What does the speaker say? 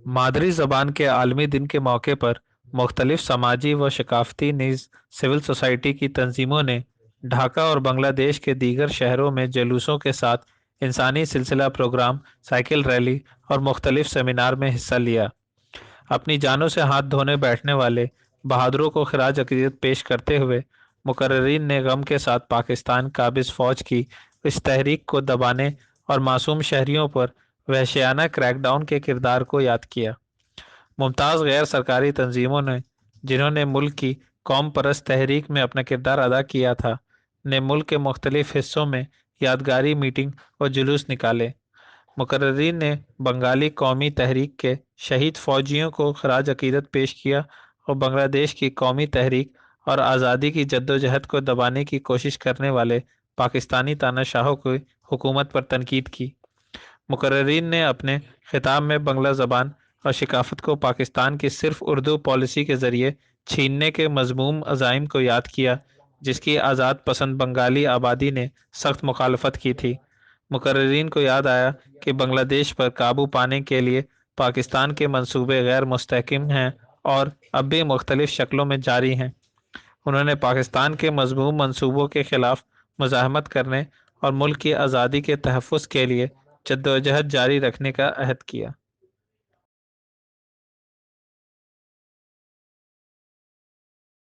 मादरी ज़बान के आलमी दिन के मौके पर मुख्तलिफ समाजी व सकाफती नीज सिविल सोसाइटी की तंजीमों ने ढाका और बांग्लादेश के दीगर शहरों में जुलूसों के साथ इंसानी सिलसिला प्रोग्राम, साइकिल रैली और मुख्तलिफ सेमिनार में हिस्सा लिया। अपनी जानों से हाथ धोने बैठने वाले बहादुरों को खराज अकीदत पेश करते हुए मुकर्रीन ने गम के साथ पाकिस्तान काबिज फौज की इस तहरीक को दबाने और मासूम शहरियों पर वहशियाना क्रैकडाउन के किरदार को याद किया। मुमताज़ गैर सरकारी तंजीमों ने, जिन्होंने मुल्क की कौम परस्त तहरीक में अपना किरदार अदा किया था, ने मुल्क के मुख्तलिफ हिस्सों में यादगारी मीटिंग और जुलूस निकाले। मुकर्रीन ने बंगाली कौमी तहरीक के शहीद फौजियों को खराज अकीदत पेश किया और बांग्लादेश की कौमी तहरीक और आज़ादी की जद्दोजहद को दबाने की कोशिश करने वाले पाकिस्तानी तानाशाहों की हुकूमत पर तनकीद की। मुकर्रीन ने अपने खिताब में बंगला ज़बान और शिकाफत को पाकिस्तान की सिर्फ उर्दू पॉलिसी के ज़रिए छीनने के मज़मूम अज़ाइम को याद किया, जिसकी आज़ाद पसंद बंगाली आबादी ने सख्त मुखालफत की थी। मुकर्रीन को याद आया कि बांग्लादेश पर काबू पाने के लिए पाकिस्तान के मंसूबे गैर मुस्तहकम हैं और अब भी मुख्तलिफ शक्लों में जारी हैं। उन्होंने पाकिस्तान के मज़मूम मंसूबों के खिलाफ मुज़ाहमत करने और मुल्क की आज़ादी के तहफ़्फ़ुज़ के लिए जद्दोजहद जारी रखने का अहद किया।